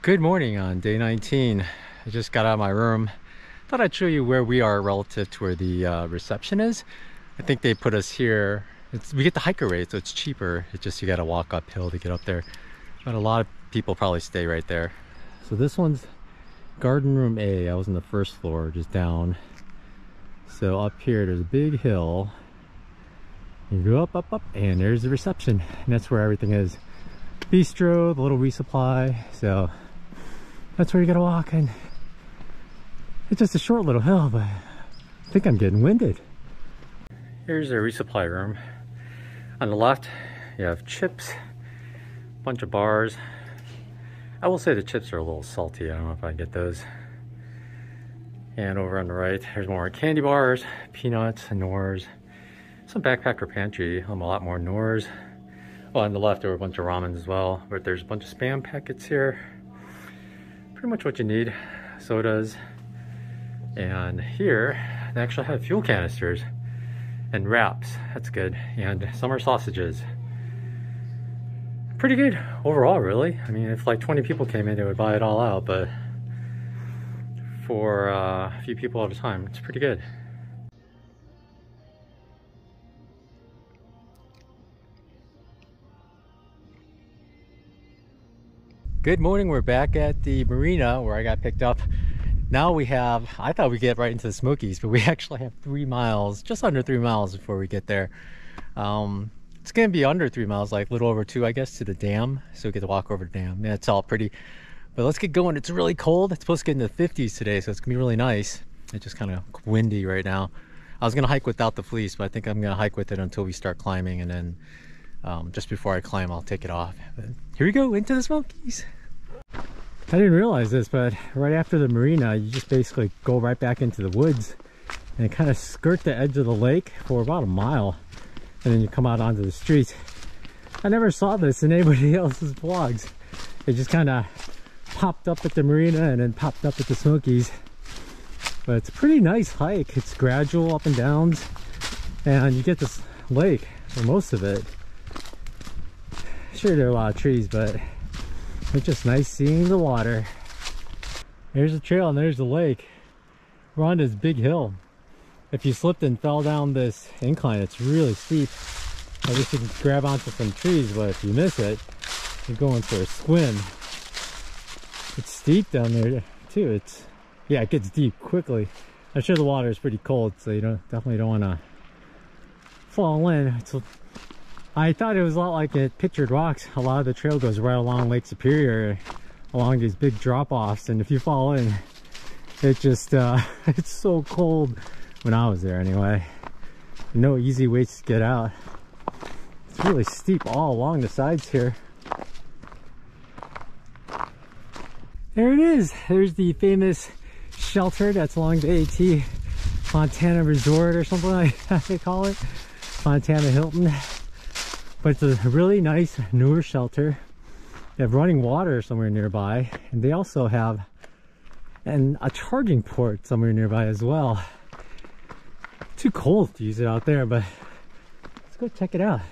Good morning on day 19. I just got out of my room. Thought I'd show you where we are relative to where the reception is. I think they put us here. We get the hiker rate, so it's cheaper. It's just you gotta walk uphill to get up there. But a lot of people probably stay right there. So this one's garden room A. I was on the first floor, just down. So up here, there's a big hill. You go up, and there's the reception. And that's where everything is. Bistro, the little resupply. So that's where you gotta walk, and it's just a short little hill, but I think I'm getting winded. Here's a resupply room. On the left, you have chips, a bunch of bars. I will say the chips are a little salty. I don't know if I can get those. And over on the right, there's more candy bars, peanuts, and Knorrs. Some backpacker pantry, a lot more Knorrs. Oh, on the left, there were a bunch of ramens as well, but there's a bunch of Spam packets here. Pretty much what you need. Sodas. And here, they actually have fuel canisters and wraps. That's good. And summer sausages. Pretty good overall, really. I mean, if like 20 people came in, they would buy it all out, but for a few people at a time, it's pretty good. Good morning, we're back at the marina where I got picked up. Now we have, I thought we'd get right into the Smokies, but we actually have 3 miles, just under 3 miles before we get there. It's gonna be under 3 miles, like a little over 2, I guess, to the dam. So we get to walk over the dam. Yeah, it's all pretty. But let's get going. It's really cold. It's supposed to get in the 50s today, so it's gonna be really nice. It's just kind of windy right now. I was gonna hike without the fleece, but I think I'm gonna hike with it until we start climbing, and then just before I climb, I'll take it off. But here we go, into the Smokies. I didn't realize this, but right after the marina, you just basically go right back into the woods and kind of skirt the edge of the lake for about a mile, and then you come out onto the streets. I never saw this in anybody else's vlogs. It just kind of popped up at the marina and then popped up at the Smokies. But it's a pretty nice hike. It's gradual up and downs, and you get this lake for most of it. Sure, there are a lot of trees, but it's just nice seeing the water. There's the trail and there's the lake. We're on this big hill. If you slipped and fell down this incline, it's really steep. I guess you can grab onto some trees, but if you miss it, you're going for a swim. It's steep down there too. Yeah, it gets deep quickly. I'm sure the water is pretty cold, so you definitely don't want to fall in. I thought it was a lot like at Pictured Rocks. A lot of the trail goes right along Lake Superior, along these big drop-offs, and if you fall in, it just it's so cold. When I was there anyway. No easy ways to get out. It's really steep all along the sides here. There it is. There's the famous shelter that's along the AT Fontana Resort or something like that they call it. Fontana Hilton. But it's a really nice newer shelter. They have running water somewhere nearby, and they also have a charging port somewhere nearby as well. Too cold to use it out there, but let's go check it out.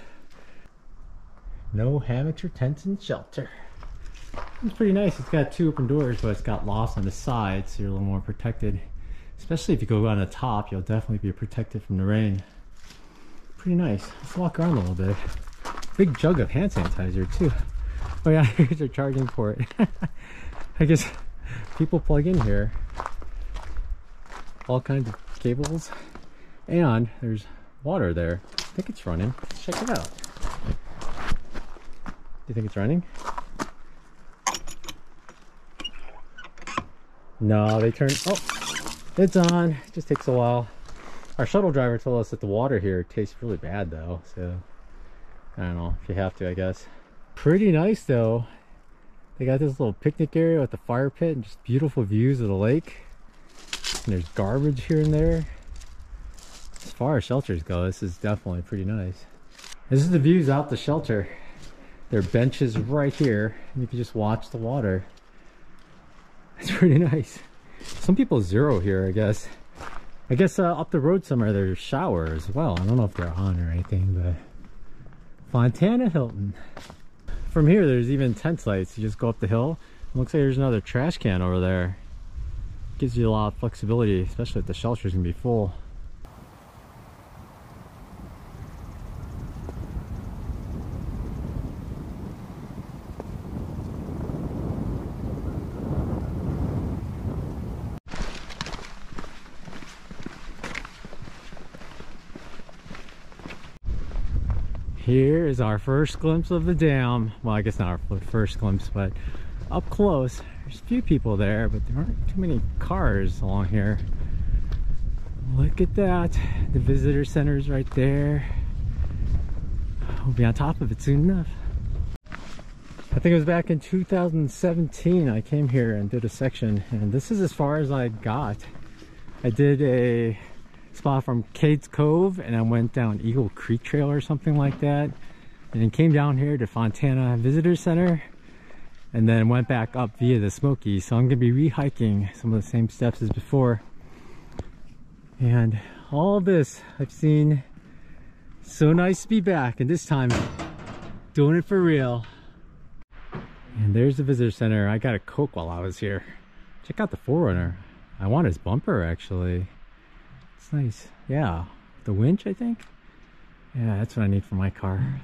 No hammocks or tents in shelter. It's pretty nice. It's got 2 open doors, but it's got lofts on the sides, so you're a little more protected. Especially if you go on the top, you'll definitely be protected from the rain. Pretty nice. Let's walk around a little bit. Big jug of hand sanitizer too. Oh yeah, here's our charging port. I guess people plug in here. All kinds of cables. And there's water there. I think it's running. Let's check it out. Do you think it's running? No, they turn. Oh, it's on. It just takes a while. Our shuttle driver told us that the water here tastes really bad though, so I don't know if you have to, I guess. Pretty nice though. They got this little picnic area with the fire pit and just beautiful views of the lake. And there's garbage here and there. As far as shelters go, this is definitely pretty nice. This is the views out the shelter. There are benches right here, and you can just watch the water. It's pretty nice. Some people zero here, I guess. I guess up the road somewhere there's a shower as well. I don't know if they're on or anything, but Fontana Hilton. From here there's even tent sites. You just go up the hill. Looks like there's another trash can over there. Gives you a lot of flexibility, especially if the shelter's gonna be full. Here is our first glimpse of the dam. Well, I guess not our first glimpse, but up close. There's a few people there, but there aren't too many cars along here. Look at that. The visitor center is right there. We'll be on top of it soon enough. I think it was back in 2017 I came here and did a section, and this is as far as I got. I did a spot from Cades Cove and I went down Eagle Creek Trail or something like that, and then came down here to Fontana Visitor Center and then went back up via the Smokies. So I'm gonna be re-hiking some of the same steps as before, and all this I've seen. So nice to be back, and this time doing it for real. And there's the visitor center. I got a Coke while I was here. Check out the 4Runner. I want his bumper actually. It's nice. Yeah, the winch, I think. Yeah, that's what I need for my car.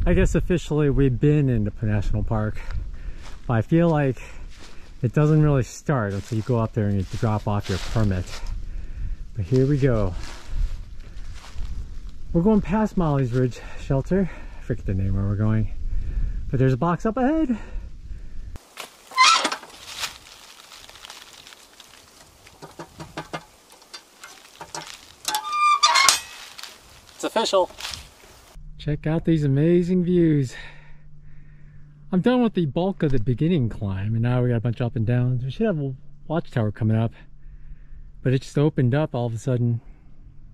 I guess officially we've been in the National Park, but I feel like it doesn't really start until you go up there and you drop off your permit. But here we go. We're going past Molly's Ridge Shelter. I forget the name where we're going, but there's a box up ahead. It's official. Check out these amazing views. I'm done with the bulk of the beginning climb, and now we got a bunch of up and downs. We should have a Watchtower coming up, but it just opened up all of a sudden.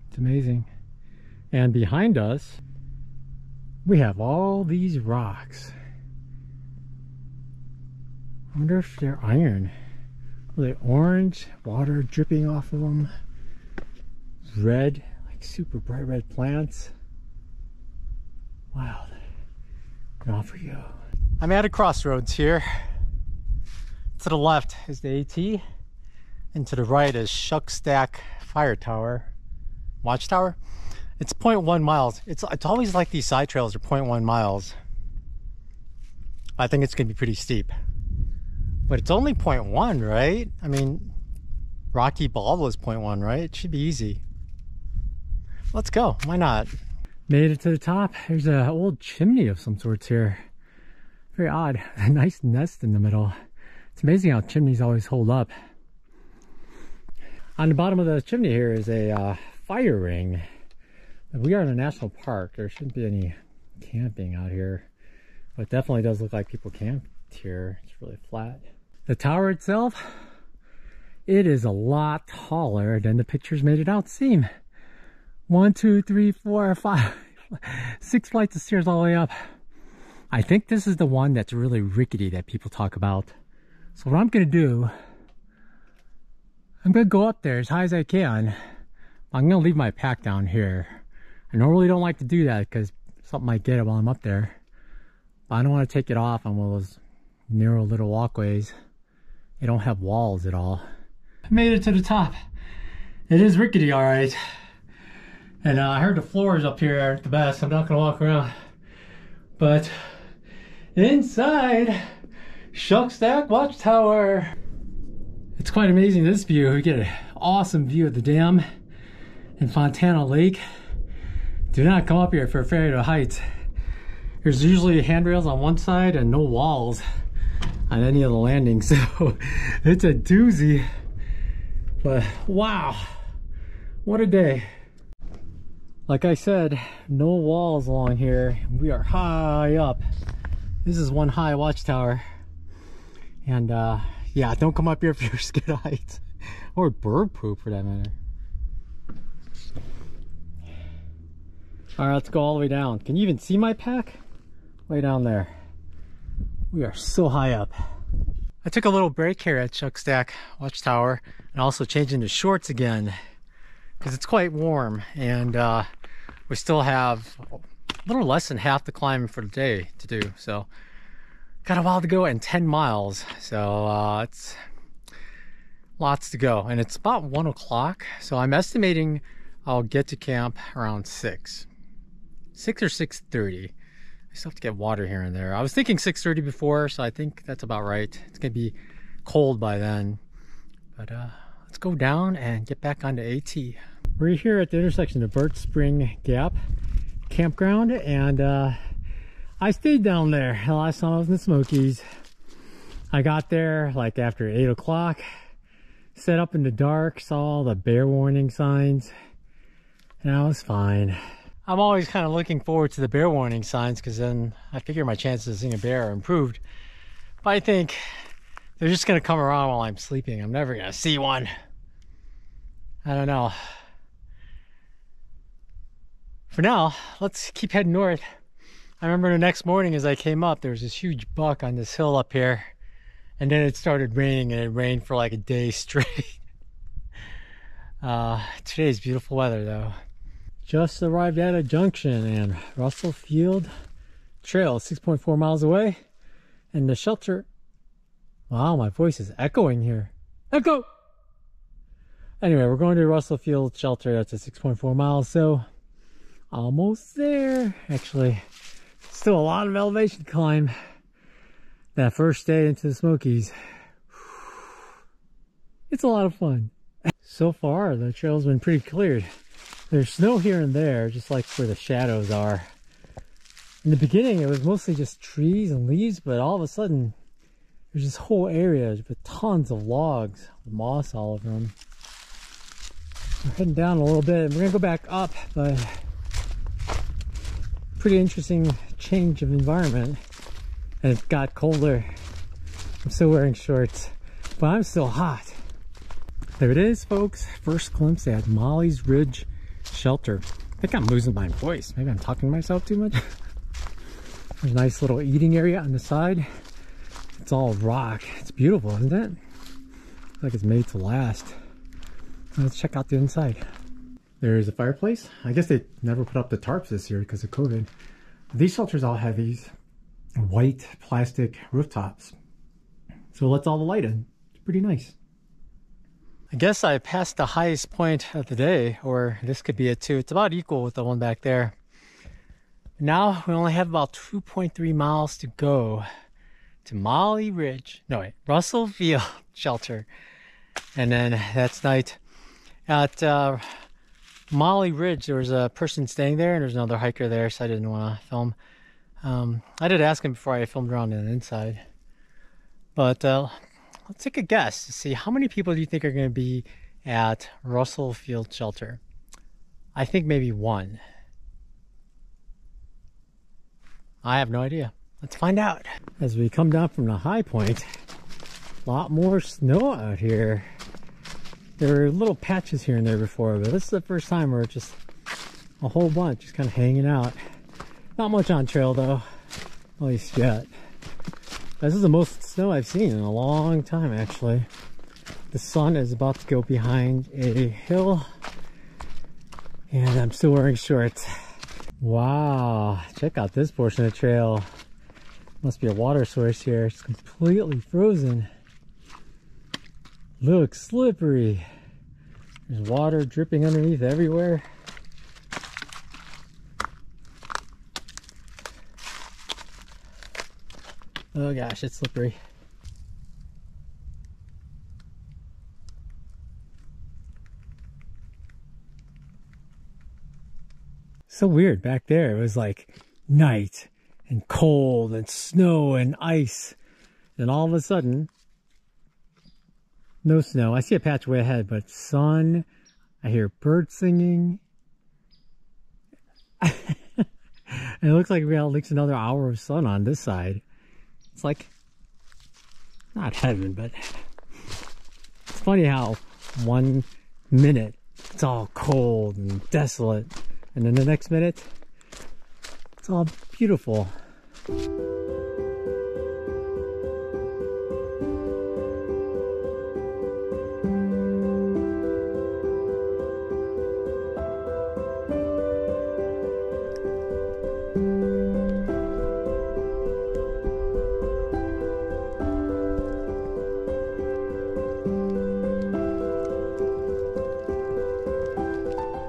It's amazing. And behind us, we have all these rocks. I wonder if they're iron. Are they orange? Water dripping off of them. Red, like super bright red plants. Wow, and off we go. I'm at a crossroads here. To the left is the AT, and to the right is Shuckstack Fire Tower, Watchtower. It's 0.1 miles. It's always like these side trails are 0.1 miles. I think it's gonna be pretty steep, but it's only 0.1, right? I mean, Rocky Ball was 0.1, right? It should be easy. Let's go, why not? Made it to the top. There's an old chimney of some sorts here. Very odd. A nice nest in the middle. It's amazing how chimneys always hold up. On the bottom of the chimney here is a fire ring. We are in a national park. There shouldn't be any camping out here, but it definitely does look like people camped here. It's really flat. The tower itself, it is a lot taller than the pictures made it out to seem. 1, 2, 3, 4, 5, 6 flights of stairs all the way up. I think this is the one that's really rickety that people talk about. So what I'm gonna do, I'm gonna go up there as high as I can. I'm gonna leave my pack down here. I normally don't like to do that because something might get it while I'm up there. But I don't want to take it off on one of those narrow little walkways. They don't have walls at all. I made it to the top. It is rickety, all right. And I heard the floors up here aren't the best. I'm not gonna walk around. But inside, Shuckstack Watchtower. It's quite amazing, this view. We get an awesome view of the dam and Fontana Lake. Do not come up here for Fire Tower Heights. There's usually handrails on one side and no walls on any of the landings, so it's a doozy. But wow, what a day. Like I said, no walls along here. We are high up. This is one high watchtower. And yeah, don't come up here if you're scared of heights. Or bird poop for that matter. Alright, let's go all the way down. Can you even see my pack? Way down there. We are so high up. I took a little break here at Shuckstack Watchtower and also changed into shorts again because it's quite warm, and we still have a little less than half the climb for the day to do. So got a while to go and 10 miles. So it's lots to go, and it's about 1 o'clock. So I'm estimating I'll get to camp around 6 or 6:30. I still have to get water here and there. I was thinking 6:30 before, so I think that's about right. It's gonna be cold by then. But let's go down and get back onto AT. We're here at the intersection of Birch Spring Gap Campground, and I stayed down there the last time I was in the Smokies. I got there like after 8 o'clock, set up in the dark, saw all the bear warning signs, and I was fine. I'm always kind of looking forward to the bear warning signs because then I figure my chances of seeing a bear are improved. But I think they're just going to come around while I'm sleeping. I'm never going to see one. I don't know. For now, let's keep heading north. I remember the next morning as I came up, there was this huge buck on this hill up here. And then it started raining, and it rained for like a day straight. Today's beautiful weather though. Just arrived at a junction, and Russell Field Trail, 6.4 miles away. And the shelter, wow, my voice is echoing here. Echo! Anyway, we're going to Russell Field Shelter. That's at 6.4 miles, so almost there. Actually, still a lot of elevation to climb. That first day into the Smokies. It's a lot of fun. So far, the trail's been pretty cleared. There's snow here and there, just like where the shadows are. In the beginning, it was mostly just trees and leaves, but all of a sudden, there's this whole area with tons of logs, with moss all over them. We're heading down a little bit, and we're gonna go back up, but pretty interesting change of environment. And it got colder. I'm still wearing shorts, but I'm still hot. There it is, folks. First glimpse at Molly's Ridge Shelter. I think I'm losing my voice. Maybe I'm talking to myself too much. There's a nice little eating area on the side. It's all rock. It's beautiful, isn't it? Looks like it's made to last. Let's check out the inside. There's a fireplace. I guess they never put up the tarps this year because of COVID. These shelters all have these white plastic rooftops. So it lets all the light in. It's pretty nice. I guess I passed the highest point of the day, or this could be it too. It's about equal with the one back there. Now we only have about 2.3 miles to go to Russell Field Shelter. And then that's night. At Molly Ridge, there was a person staying there, and there's another hiker there, so I didn't want to film. I did ask him before I filmed around on the inside. But let's take a guess to see how many people do you think are going to be at Russell Field Shelter. I think maybe 1. I have no idea. Let's find out. As we come down from the high point, a lot more snow out here. There were little patches here and there before, but this is the first time where it's just a whole bunch just kind of hanging out. Not much on trail though, at least yet. This is the most snow I've seen in a long time, actually. The sun is about to go behind a hill, and I'm still wearing shorts. Wow, check out this portion of the trail. Must be a water source here. It's completely frozen. Looks slippery. There's water dripping underneath everywhere. Oh gosh, it's slippery. so weird. Back there, it was like night and cold and snow and ice. And all of a sudden, no snow. I see a patch way ahead, but sun. I hear birds singing. And it looks like we got at least another hour of sun on this side. It's like, not heaven, but it's funny how 1 minute it's all cold and desolate, and then the next minute it's all beautiful.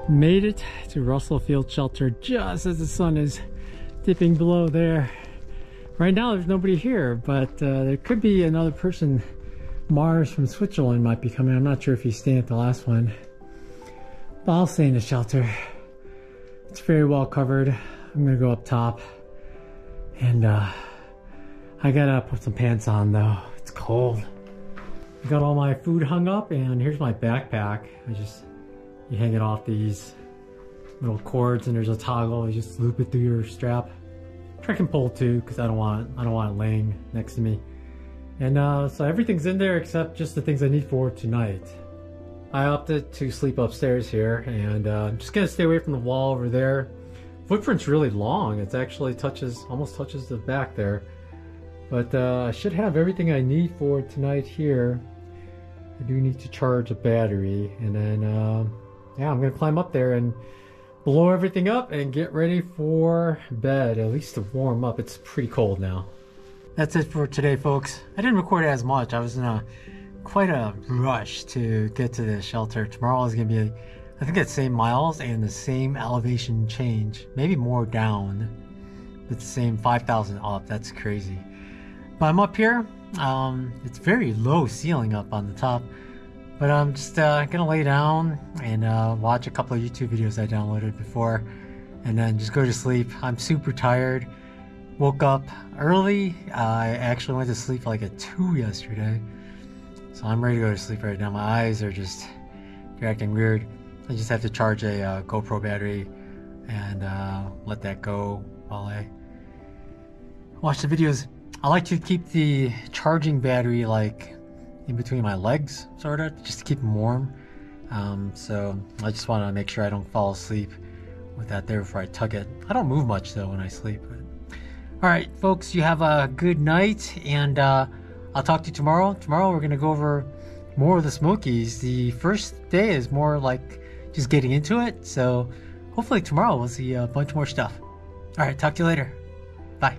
Made it to Russell Field Shelter just as the sun is dipping below there. Right now there's nobody here, but there could be another person. Mars from Switzerland might be coming. I'm not sure if he's staying at the last one, but I'll stay in the shelter. It's very well covered. I'm gonna go up top, and I gotta put some pants on though. It's cold. I got all my food hung up, and here's my backpack. You hang it off these little cords, and there's a toggle. You just loop it through your strap. Trekking pole too, because I don't want it laying next to me. And so everything's in there except just the things I need for tonight. I opted to sleep upstairs here, and I'm just gonna stay away from the wall over there. Footprint's really long. It actually almost touches the back there. But I should have everything I need for tonight here. I do need to charge a battery, and then yeah, I'm gonna climb up there and blow everything up and get ready for bed, at least to warm up. It's pretty cold now. That's it for today, folks. I didn't record as much. I was in quite a rush to get to the shelter. Tomorrow is gonna be, I think, the same miles and the same elevation change, maybe more down, but the same 5,000 up. That's crazy. But I'm up here. It's very low ceiling up on the top. But I'm just gonna lay down and watch a couple of YouTube videos I downloaded before, and then just go to sleep. I'm super tired. Woke up early. I actually went to sleep like at 2 yesterday. So I'm ready to go to sleep right now. My eyes are just, they're acting weird. I just have to charge a GoPro battery and let that go while I watch the videos. I like to keep the charging battery like in between my legs, sort of, just to keep them warm. So I just want to make sure I don't fall asleep with that there before I tug it. I don't move much though when I sleep. But... all right, folks, you have a good night, and I'll talk to you tomorrow. Tomorrow we're gonna go over more of the Smokies. The first day is more like just getting into it, so hopefully tomorrow we'll see a bunch more stuff. All right, talk to you later. Bye.